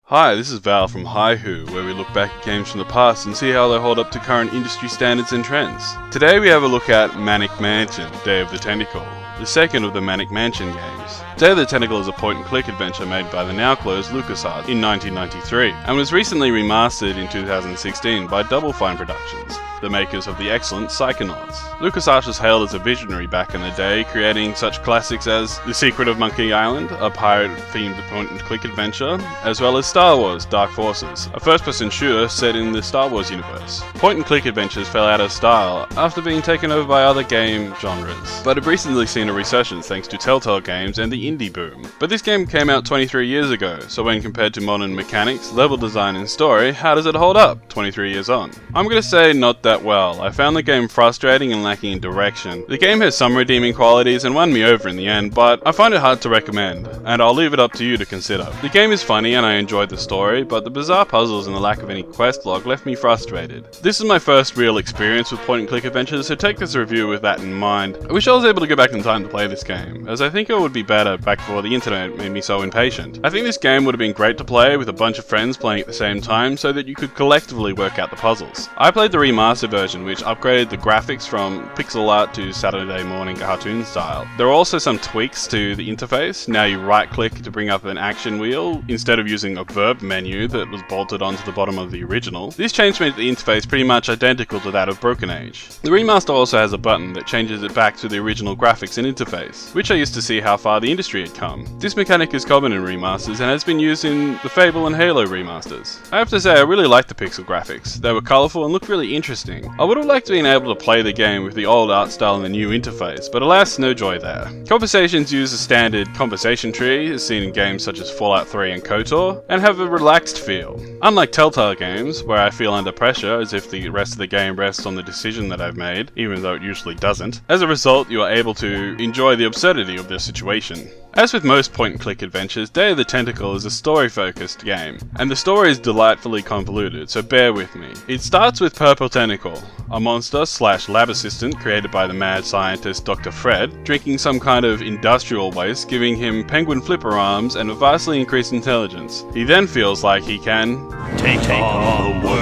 Hi, this is Val from Hihu, where we look back at games from the past and see how they hold up to current industry standards and trends. Today we have a look at Maniac Mansion, Day of the Tentacle, the second of the Maniac Mansion games. Day of the Tentacle is a point-and-click adventure made by the now-closed LucasArts in 1993, and was recently remastered in 2016 by Double Fine Productions, the makers of the excellent Psychonauts. LucasArts was hailed as a visionary back in the day, creating such classics as The Secret of Monkey Island, a pirate-themed point-and-click adventure, as well as Star Wars: Dark Forces, a first-person shooter set in the Star Wars universe. Point-and-click adventures fell out of style after being taken over by other game genres, but have recently seen a resurgence thanks to Telltale games and the indie boom. But this game came out 23 years ago, so when compared to modern mechanics, level design and story, how does it hold up 23 years on? I'm gonna say not that well. I found the game frustrating and lacking in direction. The game has some redeeming qualities and won me over in the end, but I find it hard to recommend, and I'll leave it up to you to consider. The game is funny and I enjoyed the story, but the bizarre puzzles and the lack of any quest log left me frustrated. This is my first real experience with point-and-click adventures, so take this review with that in mind. I wish I was able to go back in time to play this game, as I think it would be better back before the internet made me so impatient. I think this game would have been great to play with a bunch of friends playing at the same time so that you could collectively work out the puzzles. I played the remastered version, which upgraded the graphics from pixel art to Saturday morning cartoon style. There are also some tweaks to the interface. Now you right click to bring up an action wheel instead of using a verb menu that was bolted onto the bottom of the original. This change made the interface pretty much identical to that of Broken Age. The remaster also has a button that changes it back to the original graphics and interface, which I used to see how far the industry had come. This mechanic is common in remasters and has been used in the Fable and Halo remasters. I have to say I really liked the pixel graphics. They were colourful and looked really interesting. I would have liked being able to play the game with the old art style and the new interface, but alas, no joy there. Conversations use a standard conversation tree, as seen in games such as Fallout 3 and KOTOR, and have a relaxed feel. Unlike Telltale games, where I feel under pressure as if the rest of the game rests on the decision that I've made, even though it usually doesn't. As a result, you are able to enjoy the absurdity of the situation. As with most point-and-click adventures, Day of the Tentacle is a story-focused game, and the story is delightfully convoluted, so bear with me. It starts with Purple Tentacle, a monster/lab assistant created by the mad scientist Dr. Fred, drinking some kind of industrial waste, giving him penguin flipper arms and a vastly increased intelligence. He then feels like he can take on the world.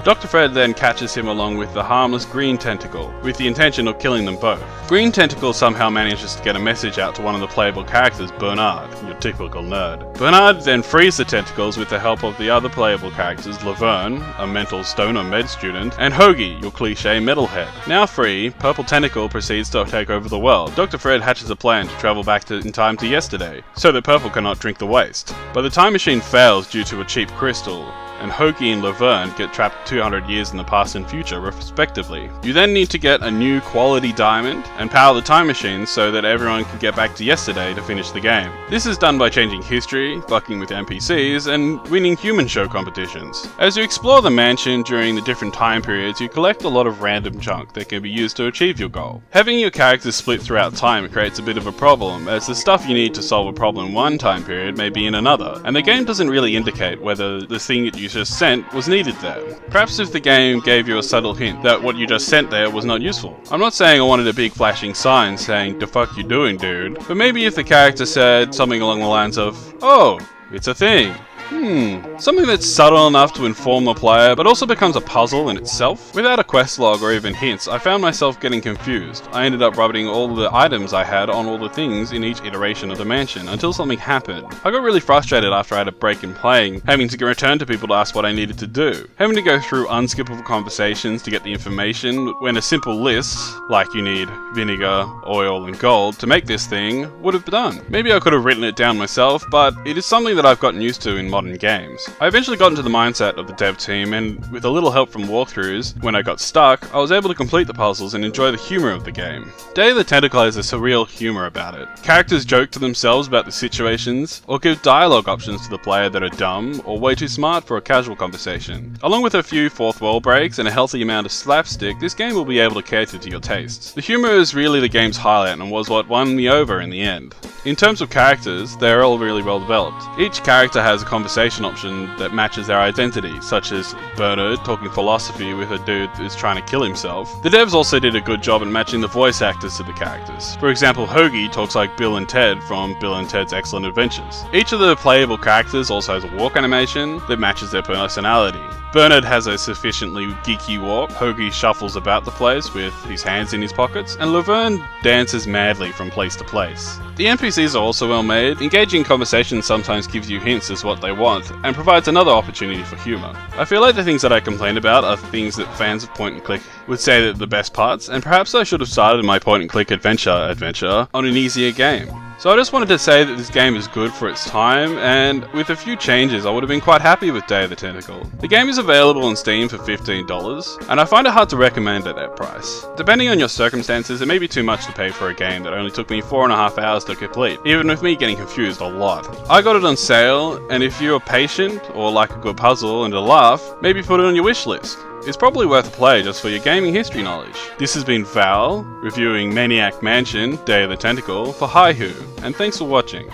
Dr. Fred then catches him along with the harmless Green Tentacle, with the intention of killing them both. Green Tentacle somehow manages to get a message out to one of the playable characters, Bernard, your typical nerd. Bernard then frees the tentacles with the help of the other playable characters, Laverne, a mental stoner med student, and Hoagie, your cliche metalhead. Now free, Purple Tentacle proceeds to take over the world. Dr. Fred hatches a plan to travel back in time to yesterday, so that Purple cannot drink the waste. But the time machine fails due to a cheap crystal, and Hoagie and Laverne get trapped 200 years in the past and future, respectively. You then need to get a new quality diamond and power the time machine so that everyone can get back to yesterday to finish the game. This is done by changing history, fucking with NPCs, and winning human show competitions. As you explore the mansion during the different time periods, you collect a lot of random junk that can be used to achieve your goal. Having your characters split throughout time creates a bit of a problem, as the stuff you need to solve a problem in one time period may be in another, and the game doesn't really indicate whether the thing that you just sent was needed there. Perhaps if the game gave you a subtle hint that what you just sent there was not useful. I'm not saying I wanted a big flashing sign saying, "The fuck you doing, dude?" But maybe if the character said something along the lines of, "Oh, it's a thing." Something that's subtle enough to inform the player, but also becomes a puzzle in itself. Without a quest log or even hints, I found myself getting confused. I ended up rubbing all the items I had on all the things in each iteration of the mansion, until something happened. I got really frustrated after I had a break in playing, having to return to people to ask what I needed to do. Having to go through unskippable conversations to get the information, when a simple list, like you need vinegar, oil, and gold to make this thing, would have done. Maybe I could have written it down myself, but it is something that I've gotten used to in modern games. I eventually got into the mindset of the dev team, and with a little help from walkthroughs, when I got stuck, I was able to complete the puzzles and enjoy the humour of the game. Day of the Tentacle has a surreal humour about it. Characters joke to themselves about the situations, or give dialogue options to the player that are dumb, or way too smart for a casual conversation. Along with a few fourth wall breaks and a healthy amount of slapstick, this game will be able to cater to your tastes. The humour is really the game's highlight and was what won me over in the end. In terms of characters, they are all really well developed. Each character has a combination conversation option that matches their identity, such as Bernard talking philosophy with a dude who's trying to kill himself. The devs also did a good job in matching the voice actors to the characters. For example, Hoagie talks like Bill and Ted from Bill and Ted's Excellent Adventures. Each of the playable characters also has a walk animation that matches their personality. Bernard has a sufficiently geeky walk, Hoagie shuffles about the place with his hands in his pockets, and Laverne dances madly from place to place. The NPCs are also well made. Engaging conversation sometimes gives you hints as what they want, and provides another opportunity for humour. I feel like the things that I complained about are things that fans of point and click would say that are the best parts, and perhaps I should have started my point and click adventure on an easier game. So I just wanted to say that this game is good for its time, and with a few changes I would have been quite happy with Day of the Tentacle. The game is available on Steam for $15, and I find it hard to recommend at that price. Depending on your circumstances, it may be too much to pay for a game that only took me 4.5 hours to complete, even with me getting confused a lot. I got it on sale, and if you're patient, or like a good puzzle and a laugh, maybe put it on your wish list. It's probably worth a play just for your gaming history knowledge. This has been Val, reviewing Maniac Mansion, Day of the Tentacle, for Hihu, and thanks for watching.